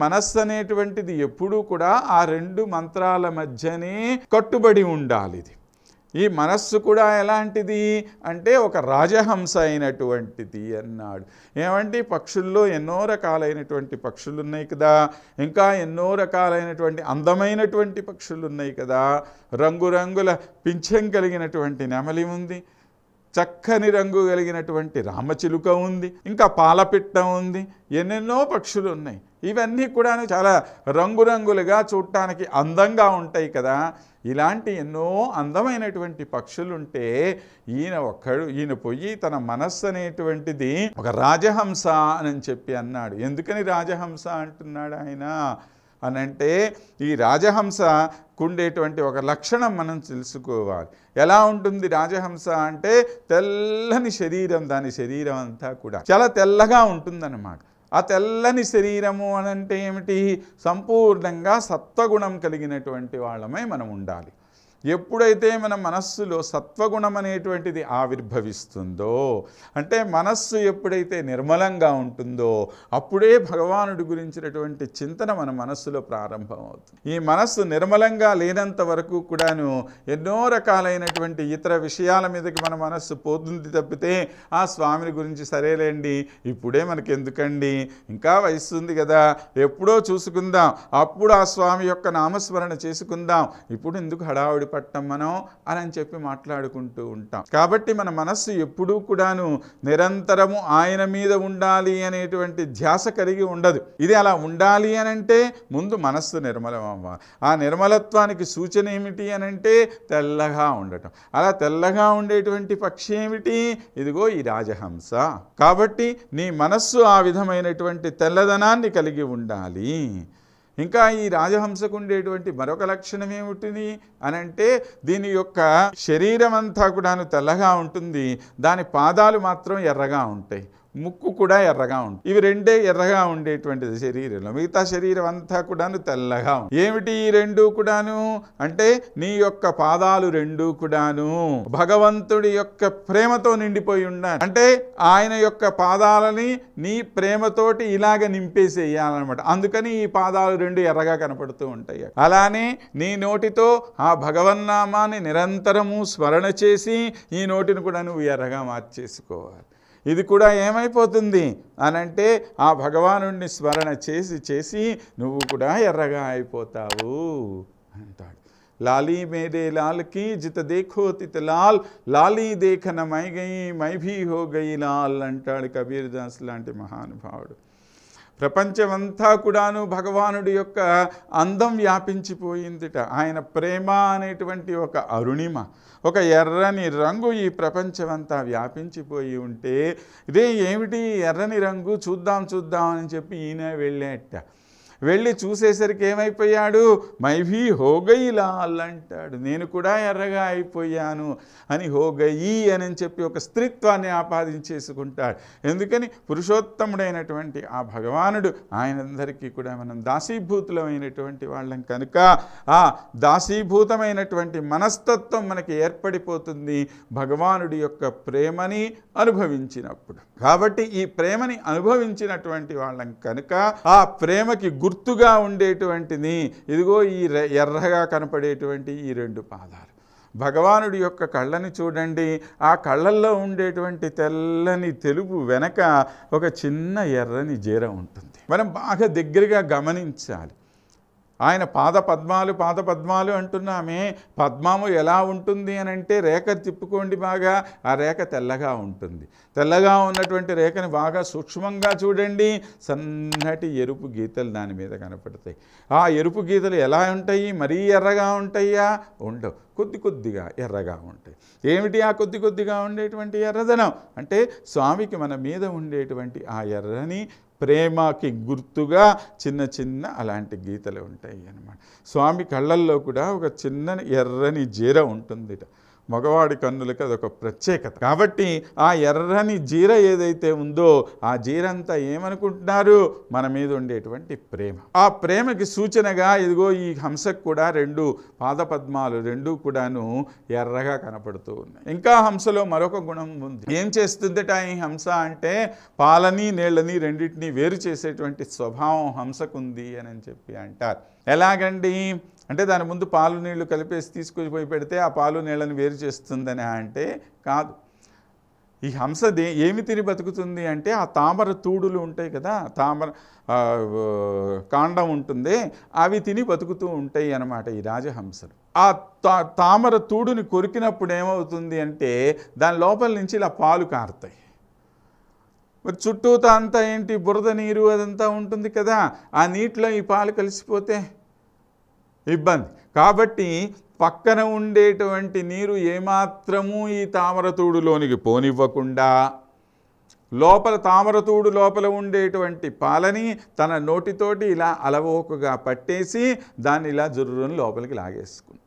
మనస్సు అనేటువంటిది ఎప్పుడూ కూడా ఆ రెండు మంత్రాల మధ్యనే కట్టుబడి ఉండాలి. ఈ మనస్సు కూడా ఎలాంటిది అంటే ఒక రాజహంస అయినటువంటిది అన్నాడు. ఏమంటే పక్షుల్లో ఎన్నో రకాలైనటువంటి పక్షులు ఉన్నాయి కదా, ఇంకా ఎన్నో రకాలైనటువంటి అందమైనటువంటి పక్షులు ఉన్నాయి కదా. రంగురంగుల పింఛం కలిగినటువంటి నెమలి ఉంది, చక్కని రంగు కలిగినటువంటి రామచిలుక ఉంది, ఇంకా పాలపిట్ట ఉంది, ఎన్నెన్నో పక్షులు ఉన్నాయి. ఇవన్నీ కూడా చాలా రంగురంగులుగా చూడటానికి అందంగా ఉంటాయి కదా. ఇలాంటి ఎన్నో అందమైనటువంటి పక్షులుంటే ఈయన పోయి తన మనస్సు అనేటువంటిది ఒక రాజహంస అని చెప్పి అన్నాడు. ఎందుకని రాజహంస అంటున్నాడు ఆయన అనంటే, ఈ రాజహంసకు ఉండేటువంటి ఒక లక్షణం మనం తెలుసుకోవాలి. ఎలా ఉంటుంది రాజహంస అంటే తెల్లని శరీరం, దాని శరీరం అంతా కూడా చాలా తెల్లగా ఉంటుందన్నమాట. ఆ తెల్లని శరీరము అనంటే ఏమిటి? సంపూర్ణంగా సత్వగుణం కలిగినటువంటి వాళ్ళమై మనం ఉండాలి. ఎప్పుడైతే మన మనస్సులో సత్వగుణం అనేటువంటిది ఆవిర్భవిస్తుందో, అంటే మనస్సు ఎప్పుడైతే నిర్మలంగా ఉంటుందో అప్పుడే భగవానుడి గురించినటువంటి చింతన మన మనస్సులో ప్రారంభమవుతుంది. ఈ మనస్సు నిర్మలంగా లేనంత వరకు కూడాను ఎన్నో రకాలైనటువంటి ఇతర విషయాల మీదకి మన మనస్సు పోతుంది తప్పితే, ఆ స్వామిని గురించి సరేలేండి, ఇప్పుడే మనకి ఎందుకండి, ఇంకా వయస్సు ఉంది కదా, ఎప్పుడో చూసుకుందాం, అప్పుడు ఆ స్వామి యొక్క నామస్మరణ చేసుకుందాం, ఇప్పుడు ఎందుకు హడావుడి పట్టం మనం అని చెప్పి మాట్లాడుకుంటూ ఉంటాం. కాబట్టి మన మనస్సు ఎప్పుడూ కూడాను నిరంతరము ఆయన మీద ఉండాలి అనేటువంటి ధ్యాస కలిగి ఉండదు. ఇది అలా ఉండాలి అనంటే ముందు మనస్సు నిర్మలం అవ్వాలి. ఆ నిర్మలత్వానికి సూచన ఏమిటి అనంటే తెల్లగా ఉండటం. అలా తెల్లగా ఉండేటువంటి పక్షి ఏమిటి? ఇదిగో ఈ రాజహంస. కాబట్టి నీ మనస్సు ఆ విధమైనటువంటి తెల్లదనాన్ని కలిగి ఉండాలి. ఇంకా ఈ రాజహంసకు ఉండేటువంటి మరొక లక్షణం ఏమిటి అనంటే, దీని యొక్క శరీరం అంతా కూడాను తెల్లగా ఉంటుంది, దాని పాదాలు మాత్రం ఎర్రగా ఉంటాయి, ముక్కు కూడా ఎర్రగా ఉంటుంది. ఇవి రెండే ఎర్రగా ఉండేటువంటిది శరీరంలో, మిగతా శరీరం అంతా కూడాను తెల్లగా ఉంటుంది. ఏమిటి ఈ రెండు కూడాను అంటే, నీ యొక్క పాదాలు రెండు కూడాను భగవంతుడి యొక్క ప్రేమతో నిండిపోయి ఉండాలి. అంటే ఆయన యొక్క పాదాలని నీ ప్రేమతోటి ఇలాగ నింపేసేయాలన్నమాట. అందుకని ఈ పాదాలు రెండు ఎర్రగా కనపడుతూ ఉంటాయి. అలానే నీ నోటితో ఆ భగవన్నామాన్ని నిరంతరము స్మరణ చేసి ఈ నోటిని కూడా నువ్వు ఎర్రగా మార్చేసుకోవాలి. ఇది కూడా ఏమైపోతుంది అనంటే, ఆ భగవానుడిని స్మరణ చేసి చేసి నువ్వు కూడా ఎర్రగా అయిపోతావు అంటాడు. లాలీ మేరే లాల్ की जित देखो तित लाल, లాలీ देखन మై గయి మై భీ హో గయి లాల్ అంటాడు కబీర్ దాస్ లాంటి మహానుభావుడు. ప్రపంచమంతా కూడాను భగవానుడి యొక్క అందం వ్యాపించిపోయిందిట. ఆయన ప్రేమ అనేటువంటి ఒక అరుణిమ, ఒక ఎర్రని రంగు ఈ ప్రపంచమంతా వ్యాపించిపోయి ఉంటే, ఇదే ఏమిటి ఎర్రని రంగు, చూద్దాం చూద్దాం అని చెప్పి ఈయన వెళ్ళేట. వెళ్ళి చూసేసరికి ఏమైపోయాడు? మైభీ హోగయి లాల్ అంటాడు, నేను కూడా ఎర్రగా అయిపోయాను అని హోగయి అని చెప్పి ఒక స్త్రీత్వాన్ని ఆపాదించేసుకుంటాడు. ఎందుకని? పురుషోత్తముడైనటువంటి ఆ భగవానుడు ఆయనందరికీ కూడా మనం దాసీభూతులమైనటువంటి వాళ్ళం కనుక, ఆ దాసీభూతమైనటువంటి మనస్తత్వం మనకి ఏర్పడిపోతుంది భగవానుడి యొక్క ప్రేమని అనుభవించినప్పుడు. కాబట్టి ఈ ప్రేమని అనుభవించినటువంటి వాళ్ళం కనుక ఆ ప్రేమకి గుర్తుగా ఉండేటువంటిది ఇదిగో ఈ ఎర్రగా కనపడేటువంటి ఈ రెండు పాదాలు. భగవానుడి యొక్క కళ్ళని చూడండి, ఆ కళ్ళల్లో ఉండేటువంటి తెల్లని తెలుపు వెనక ఒక చిన్న ఎర్రని జీర ఉంటుంది. మనం బాగా దగ్గరగా గమనించాలి. ఆయన పాద పద్మాలు అంటున్నామే, పద్మము ఎలా ఉంటుంది అని అంటే, రేఖ తిప్పుకోండి బాగా, ఆ రేఖ తెల్లగా ఉంటుంది. తెల్లగా ఉన్నటువంటి రేఖని బాగా సూక్ష్మంగా చూడండి, సన్నటి ఎరుపు గీతలు దాని మీద కనపడతాయి. ఆ ఎరుపు గీతలు ఎలా ఉంటాయి? మరీ ఎర్రగా ఉంటాయా? ఉండవు, కొద్దిగా ఎర్రగా ఉంటాయి. ఏమిటి ఆ కొద్దిగా ఉండేటువంటి ఎర్రదనం అంటే, స్వామికి మన మీద ఉండేటువంటి ఆ ఎర్రని ప్రేమకి గుర్తుగా చిన్న అలాంటి గీతలు ఉంటాయి అన్నమాట. స్వామి కళ్ళల్లో కూడా ఒక చిన్న ఎర్రని జీర ఉంటుంది. మగవాడి కన్నులకి అదొక ప్రత్యేకత. కాబట్టి ఆ ఎర్రని జీర ఏదైతే ఉందో ఆ జీరంతా ఏమనుకుంటున్నారు, మన మీద ఉండేటువంటి ప్రేమ. ఆ ప్రేమకి సూచనగా ఇదిగో ఈ హంసకు కూడా 2 పాదపద్మాలు 2 కూడాను ఎర్రగా కనపడుతూ ఉన్నాయి. ఇంకా హంసలో మరొక గుణం ఉంది. ఏం చేస్తుందట ఈ హంస అంటే పాలని నీళ్ళని రెండింటినీ వేరు చేసేటువంటి స్వభావం హంసకుంది అని చెప్పి అంటారు. ఎలాగండి అంటే దాని ముందు పాలు నీళ్లు కలిపేసి తీసుకుపోయి పెడితే ఆ పాలు నీళ్ళని వేరు చేస్తుందని అంటే కాదు. ఈ హంస ఏమి తిని బతుకుతుంది అంటే ఆ తామర తూడులు ఉంటాయి కదా, తామర కాండం ఉంటుంది, అవి తిని బతుకుతూ ఉంటాయి అన్నమాట ఈ రాజహంసలు. ఆ తామర తూడుని కొరికినప్పుడు ఏమవుతుంది అంటే దాని లోపల నుంచి ఇలా పాలు కారుతాయి. మరి చుట్టూతా అంతా ఏంటి బురద నీరు అదంతా ఉంటుంది కదా, ఆ నీటిలో ఈ పాలు కలిసిపోతే ఇబ్బంది. కాబట్టి పక్కన ఉండేటువంటి నీరు ఏమాత్రము ఈ తామరతూడులోనికి పోనివ్వకుండా లోపల తామరతూడు లోపల ఉండేటువంటి పాలని తన నోటితోటి ఇలా అలవోకగా పట్టేసి దాన్ని ఇలా జుర్రుని లోపలికి లాగేసుకుంది.